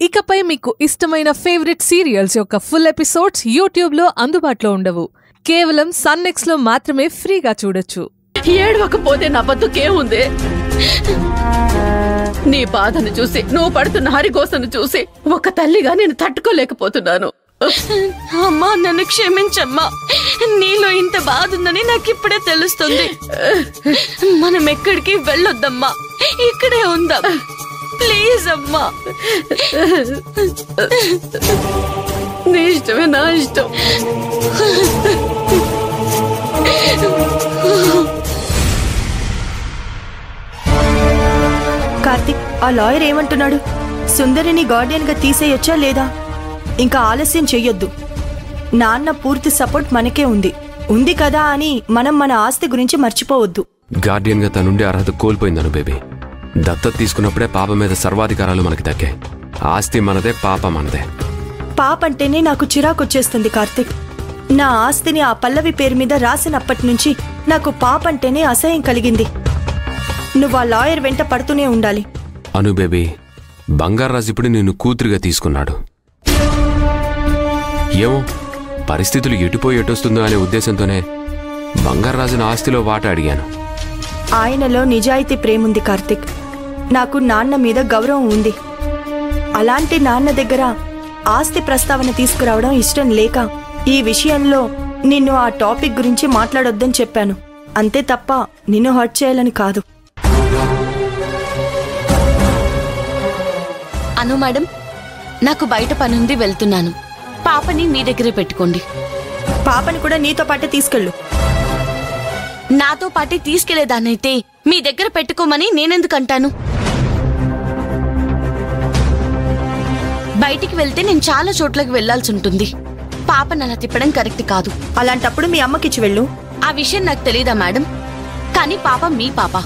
ఇకపై మీకు ఇష్టమైన ఫేవరెట్ సీరియల్స్ యొక్క ఫుల్ ఎపిసోడ్స్ యూట్యూబ్లో అందుబాటులో ఉండవు. కేవలం సన్నెక్స్లో మాత్రమే ఫ్రీగా చూడొచ్చు. ఏడవకపోతే నా బతుకేముంది? నీ బాధను చూసి, నువ్వు పడుతున్న హరిగోసను చూసి ఒక తల్లిగా నేను తట్టుకోలేకపోతున్నాను. అమ్మా, నన్ను క్షమించమ్మా. నీలో ఇంత బాధ ఉందని నాకిప్పుడే తెలుస్తుంది. మనం ఎక్కడికి వెళ్ళొద్దమ్మా, ఇక్కడే ఉందాం. ప్లీజ్ అమ్మా. నీ ఇష్టమే, నా ఇష్టం. కార్తిక్, ఆ లాయర్ ఏమంటున్నాడు? సుందరిని గార్డియన్ గా తీసేయొచ్చా లేదా? ఇంకా ఆలస్యం చెయ్యొద్దు. నాన్న పూర్తి సపోర్ట్ మనకే ఉంది కదా అని మనం మన ఆస్తి గురించి మర్చిపోవద్దు. గార్డియన్ గా తనుండి అర్హత కోల్పోయిందను బేబీ. దత్తత తీసుకున్నప్పుడే పాప మీద సర్వాధికారాలు మనకి దక్కాయి. ఆస్తి మనదే, పాప మనదే. పాప అంటేనే నాకు చిరాకొచ్చేస్తుంది కార్తిక్. నా ఆస్తిని ఆ పల్లవి పేరు మీద రాసినప్పటి నుంచి నాకు పాప అంటేనే అసహ్యం కలిగింది. నువ్వు ఆ లాయర్ వెంట పడుతూనే ఉండాలి. అను బేబీ, బంగారాజు ఇప్పుడు నిన్ను కూతురుగా తీసుకున్నాడు. ఏమో, పరిస్థితులు ఎటుపోయి ఎటొస్తుందో అనే ఉద్దేశంతోనే బంగారాజును ఆస్తిలో వాట అడిగాను. ఆయనలో నిజాయితీ ప్రేముంది కార్తిక్. నాకు నాన్న మీద గౌరవం ఉంది. అలాంటి నాన్న దగ్గర ఆస్తి ప్రస్తావన తీసుకురావడం ఇష్టం లేక ఈ విషయంలో నిన్ను ఆ టాపిక్ గురించి మాట్లాడొద్దని చెప్పాను. అంతే తప్ప నిన్ను హర్ట్ చేయాలని కాదు. అను మేడం, నాకు బయట పనుంది, వెళ్తున్నాను. పాపని మీ దగ్గరే పెట్టుకోండి. పాపని కూడా నీతో పాటే తీసుకెళ్ళు. నాతో పాటే తీసుకెళ్లేదాన్నైతే మీ దగ్గర పెట్టుకోమని నేనెందుకంటాను? బయటికి వెళ్తే నేను చాలా చోట్లకి వెళ్లాల్సి ఉంటుంది. పాపను అలా తిప్పడం కరెక్ట్ కాదు. అలాంటప్పుడు మీ అమ్మకిచ్చి వెళ్ళు. ఆ విషయం నాకు తెలీదా మేడం? కానీ పాప మీ పాప.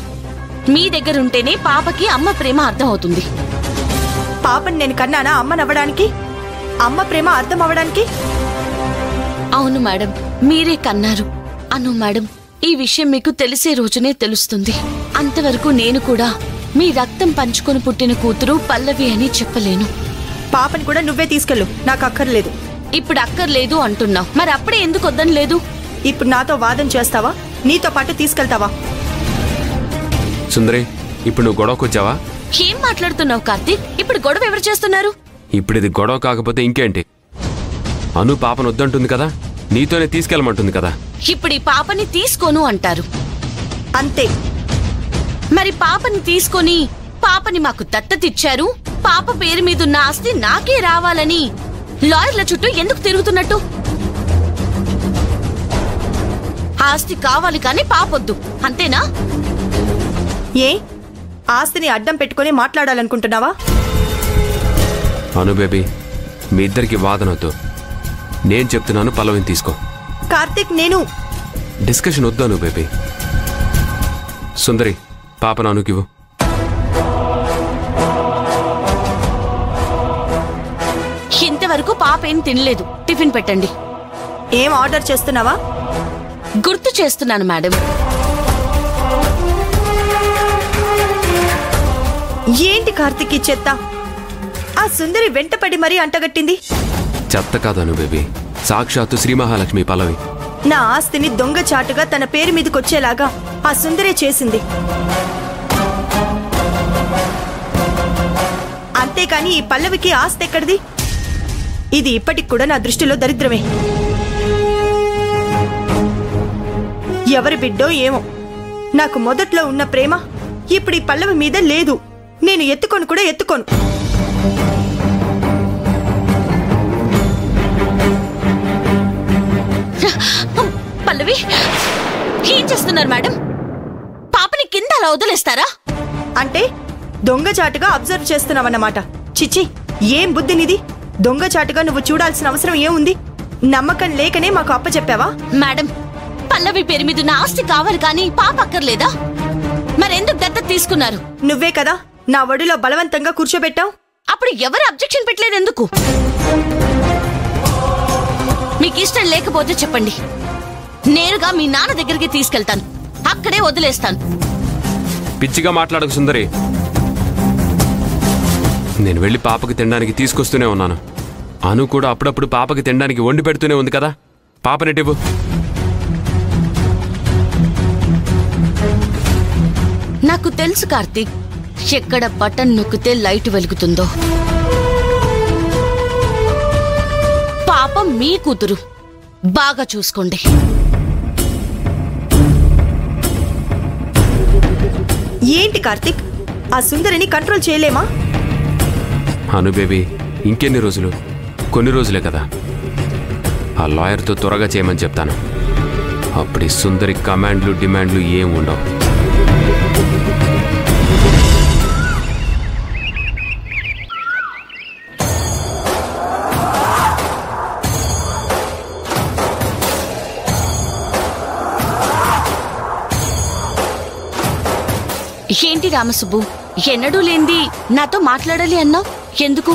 మీ దగ్గర ఉంటేనే పాపకి అమ్మ ప్రేమ అర్థం అవుతుంది. పాపని నేను కన్నానా అమ్మనవ్వడానికి? అమ్మ ప్రేమ అర్థం అవ్వడానికి? అవును మేడం, మీరే కన్నారు. అను మేడం, ఈ విషయం మీకు తెలిసే రోజునే తెలుస్తుంది. అంతవరకు నేను కూడా మీ రక్తం పంచుకొని పుట్టిన కూతురు పల్లవి అని చెప్పలేను. పాపని కూడా నువ్వే తీసుకెళ్ళు, నాకు అక్కర్లేదు. ఇప్పుడు అక్కర్లేదు అంటున్నావు, మరి అప్పుడే ఎందుకు వద్దని లేదు? ఇప్పుడు నాతో వాదన చేస్తావా? నీతో పాటు తీసుకెళ్తావా? సుందరి, ఇప్పుడు నువ్వు గొడవకొచ్చావా? ఏం మాట్లాడుతున్నావు కార్తీక్? ఇప్పుడు గొడవ ఎవరు చేస్తున్నారు? ఇప్పుడు ఇది గొడవ కాకపోతే ఇంకేంటి? అను పాపను వద్దంటుంది కదా, నీతోనే తీసుకెళ్ళమంటుంది కదా. ఇప్పుడు ఈ పాపని తీసుకోను అంటారు. అంతే. మరి పాపని తీసుకొని పాపని మాకు దత్తతిచ్చారు, పాప పేరు మీదున్న ఆస్తి నాకే రావాలని లాయర్ల చుట్టూ ఎందుకు తిరుగుతున్నట్టు? ఆస్తి కావాలి కానీ పాపొద్దు, అంతేనా? ఏ ఆస్తిని అడ్డం పెట్టుకుని మాట్లాడాలనుకుంటున్నావా? అను బేబీ, మీ ఇద్దరికి వాదనొద్దు. నేను చెప్తున్నాను, పల్లవిని తీసుకో. కార్తిక్, నేను డిస్కషన్ వద్దాను బేబీ. సుందరి, పాపను అనుకివ్వు. ఇంతవరకు పాప ఏం తినలేదు. టిఫిన్ పెట్టండి. ఏం ఆర్డర్ చేస్తున్నావా? గుర్తు చేస్తున్నాను మేడం. ఏంటి కార్తిక్ ఈ చెత్త? ఆ సుందరి వెంటపడి మరీ అంటగట్టింది. చెత్త కాదను బేబీ, సాక్షాత్తు శ్రీ మహాలక్ష్మి పల్లవి. నా ఆస్తిని దొంగచాటుగా తన పేరు మీదకొచ్చేలాగా ఆ సుందరే చేసింది. అంతేకాని ఈ పల్లవికి ఆస్తి ఎక్కడిది? ఇది ఇప్పటికి కూడా నా దృష్టిలో దరిద్రమే. ఎవరి బిడ్డో ఏమో, నాకు మొదట్లో ఉన్న ప్రేమ ఇప్పుడు ఈ పల్లవి మీద లేదు. నేను ఎత్తుకొని కూడా ఎత్తుకోను. పల్లవి, ఏం చేస్తున్నారు మేడం? పాపని కింద అలా వదిలేస్తారా? అంటే దొంగచాటుగా అబ్జర్వ్ చేస్తున్నావన్నమాట. చిచ్చి, ఏం బుద్ధినిది? దొంగచాటుగా నువ్వు చూడాల్సిన అవసరం ఏముంది? నమ్మకం లేకనే మాకు అప్పచెప్పావా? మేడం, పల్లవి పేరు మీద నా ఆస్తి కావాలి కానీ పాప అక్కర్లేదా? మరెందుకు దత్తత తీసుకున్నారు? నువ్వే కదా నా ఒడిలో బలవంతంగా కూర్చోబెట్టావు. అప్పుడు ఎవరు అబ్జెక్షన్ పెట్టలేదు ఎందుకు? మీకు ఇష్టం లేకపోతే చెప్పండి, నేరుగా మీ నాన్న దగ్గరికి తీసుకెళ్తాను, అక్కడే వదిలేస్తాను. పిచ్చిగా మాట్లాడకు సుందరి. నేను వెళ్ళి పాపకి తినడానికి తీసుకొస్తూనే ఉన్నాను. అను కూడా అప్పుడప్పుడు పాపకి తినడానికి వండి పెడుతూనే ఉంది కదా. పాపనెటివ్వు. నాకు తెలుసు కార్తీక్, ఎక్కడ బటన్ నొక్కితే లైట్ వెలుగుతుందో. పాపం మీ కూతురు, బాగా చూసుకోండి. ఏంటి కార్తీక్, ఆ సుందరిని కంట్రోల్ చేయలేమా? అను బేబీ, ఇంకెన్ని రోజులు? కొన్ని రోజులే కదా. ఆ లాయర్తో త్వరగా చేయమని చెప్తాను. అప్పుడు సుందరి కమాండ్లు డిమాండ్లు ఏం ఉండవు. ఏంటి రామసుబ్బు, ఎన్నడూ లేంది నాతో మాట్లాడాలి అన్నావు, ఎందుకు?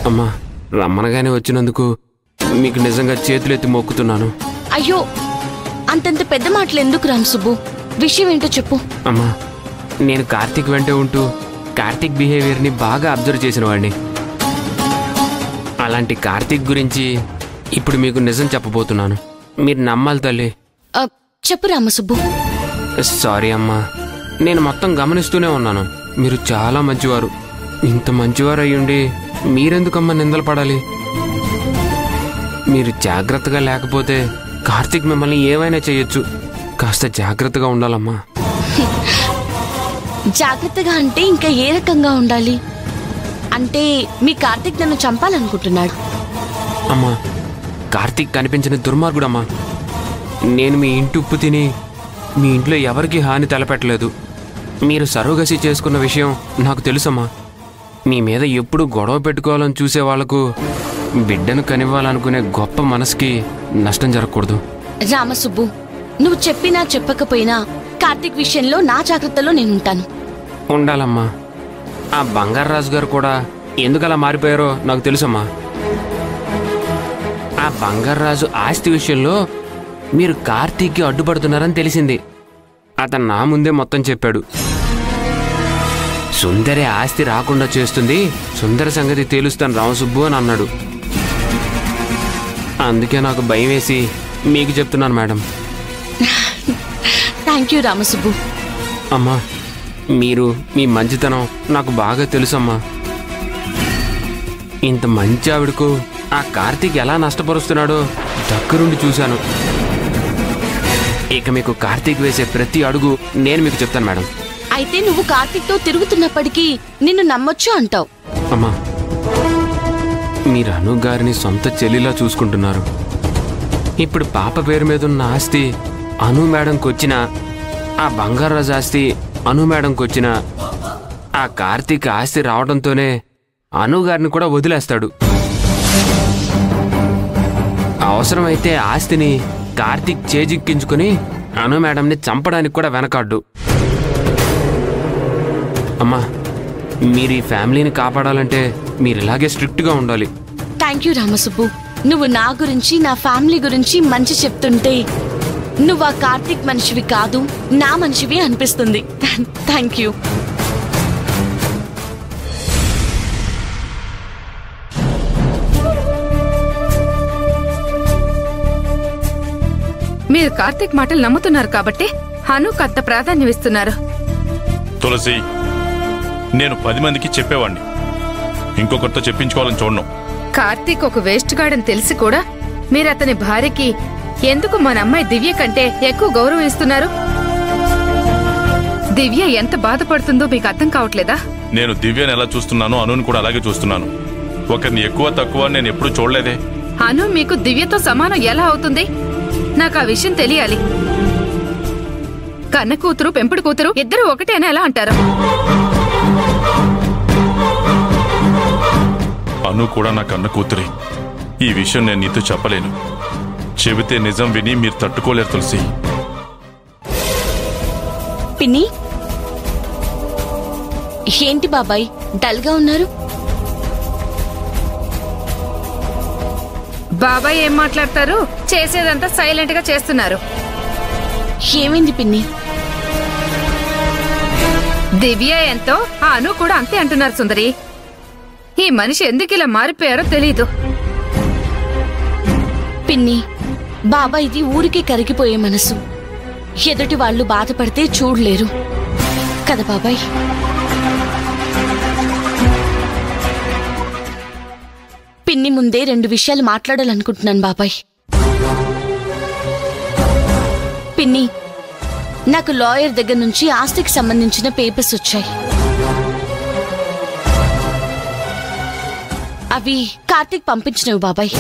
అమ్మా, రమ్మనగానే వచ్చినందుకు మీకు నిజంగా చేతులెత్తి మొక్కుతున్నాను. అయ్యో, అంతంత పెద్ద మాటలు ఎందుకు రామసుబ్బు? విషయం ఏంటో చెప్పు. అమ్మా, నేను కార్తీక్ వెంటే ఉంటూ కార్తీక్ బిహేవియర్ని బాగా అబ్జర్వ్ చేసిన వాడిని. అలాంటి కార్తీక్ గురించి ఇప్పుడు మీకు నిజం చెప్పబోతున్నాను. మీరు నమ్మాలి తల్లి. చెప్పు రామసుబ్బు. సారీ అమ్మా, నేను మొత్తం గమనిస్తూనే ఉన్నాను. మీరు చాలా మంచివారు. ఇంత మంచివారు అయ్యుండి మీరెందుకమ్మా నిందలు పడాలి? మీరు జాగ్రత్తగా లేకపోతే కార్తీక్ మిమ్మల్ని ఏమైనా చేయొచ్చు. కాస్త జాగ్రత్తగా ఉండాలమ్మా. జాగ్రత్తగా అంటే ఇంకా ఏ రకంగా ఉండాలి? అంటే మీ కార్తీక్ నన్ను చంపాలనుకుంటున్నాడు? అమ్మా, కార్తీక్ కనిపించిన దుర్మార్గుడమ్మా. నేను మీ ఇంటి ఉప్పు తిని మీ ఇంట్లో ఎవరికీ హాని తలపెట్టలేదు. మీరు సరోగసి చేసుకున్న విషయం నాకు తెలుసమ్మా. మీ మీద ఎప్పుడు గొడవ పెట్టుకోవాలని చూసే వాళ్లకు బిడ్డను కనివ్వాలనుకునే గొప్ప మనసుకి నష్టం జరగకూడదు. రామసుబ్బు, నువ్వు చెప్పినా చెప్పకపోయినా కార్తీక్ విషయంలో నా జాగ్రత్తలో నేనుంటాను. ఉండాలమ్మా. ఆ బంగారాజు గారు కూడా ఎందుకలా మారిపోయారో నాకు తెలుసమ్మా. ఆ బంగారాజు ఆస్తి విషయంలో మీరు కార్తీక్కి అడ్డుపడుతున్నారని తెలిసింది. అతను నా ముందే మొత్తం చెప్పాడు. సుందరి ఆస్తి రాకుండా చేస్తుంది, సుందర సంగతి తేలుస్తాను రామసుబ్బు అని అన్నాడు. అందుకే నాకు భయం వేసి మీకు చెప్తున్నాను మేడం. Thank you Ramasubbu. అమ్మా, మీరు మీ మంచితనం నాకు బాగా తెలుసమ్మా. ఇంత మంచి ఆవిడకు ఆ కార్తీక్ ఎలా నష్టపరుస్తున్నాడో దగ్గరుండి చూశాను. ఇక మీకు కార్తీక్ వేసే ప్రతి అడుగు నేను మీకు చెప్తాను మేడం. అయితే నువ్వు కార్తీక్తో తిరుగుతున్నప్పటికీ నిన్ను నమ్మొచ్చు అంటావు? అమ్మా, మీరు అను గారిని సొంత చెల్లిలా చూసుకుంటున్నారు. ఇప్పుడు పాప పేరు మీద ఉన్న ఆస్తి అను మేడంకి వచ్చిన, ఆ బంగారాజు ఆస్తి అను మేడంకి వచ్చిన, ఆ కార్తీక్ ఆస్తి రావడంతోనే అను గారిని కూడా వదిలేస్తాడు. అవసరమైతే ఆస్తిని కార్తీక్ చేజిక్కించుకుని అను మేడంని చంపడానికి కూడా వెనకాడ్డు. అమ్మా, మీరు ఈ ఫ్యామిలీని కాపాడాలంటే మీరు ఇలాగే స్ట్రిక్ట్గా ఉండాలి. Thank you Ramasubbu. నువ్వు నా గురించి నా ఫ్యామిలీ గురించి మంచి చెప్తుంటే నువ్వు ఆ కార్తీక్ మనిషివి కాదు, నా మనిషివి అనిపిస్తుంది. Thank you. మీరు కార్తీక్ మాటలు నమ్ముతున్నారు కాబట్టి హనుకు అంత ప్రాధాన్యం ఇస్తున్నారు. తులసి, నేను 10 మందికి చెప్పేవాడిని, ఇంకొకరితో చెప్పించుకోవాలని చూడను. కార్తీక్ ఒక వేస్ట్ గాడని తెలిసి కూడా మీరు అతని భార్యకి ఎందుకు మన అమ్మాయి దివ్య కంటే ఎక్కువ గౌరవం ఇస్తున్నారు? దివ్య ఎంత బాధపడుతుందో మీకు అర్థం కావట్లేదా? నేను దివ్యని ఎలా చూస్తున్నానో అనుని కూడా అలాగే చూస్తున్నాను. ఒకరిని ఎక్కువ తక్కువ నేను ఎప్పుడూ చూడలేదే. అను మీకు దివ్యతో సమానం ఎలా అవుతుంది? నాకు ఆ విషయం తెలియాలి. కన్న కూతురు పెంపుడు కూతురు ఇద్దరు ఒకటే అని ఎలా అంటారు? అను కూడా నా కన్న కూతురే. ఈ విషయం నేను నీతో చెప్పలేను. చెబితే నిజం విని మీరు తట్టుకోలేరు తులసి. పిన్ని, ఏంటి బాబాయ్ డల్గా ఉన్నారు? బాబాయ్ ఏం మాట్లాడతారు? చేసేదంతా సైలెంట్ గా చేస్తున్నారు. ఏమైంది పిన్ని? దివ్య ఎంతో అను కూడా అంతే అంటున్నారు సుందరి. ఈ మనిషి ఎందుకు ఇలా మారిపోయారో తెలీదు. పిన్ని, బాబాయ్ది ఊరికే కరిగిపోయే మనసు. ఎదుటి వాళ్ళు బాధపడితే చూడలేరు కదా బాబాయ్. పిన్ని ముందే 2 విషయాలు మాట్లాడాలనుకుంటున్నాను బాబాయ్. పిన్ని, నాకు లాయర్ దగ్గర నుంచి ఆస్తికి సంబంధించిన పేపర్స్ వచ్చాయి. అవి కార్తీక్ పంపించినవి బాబాయ్.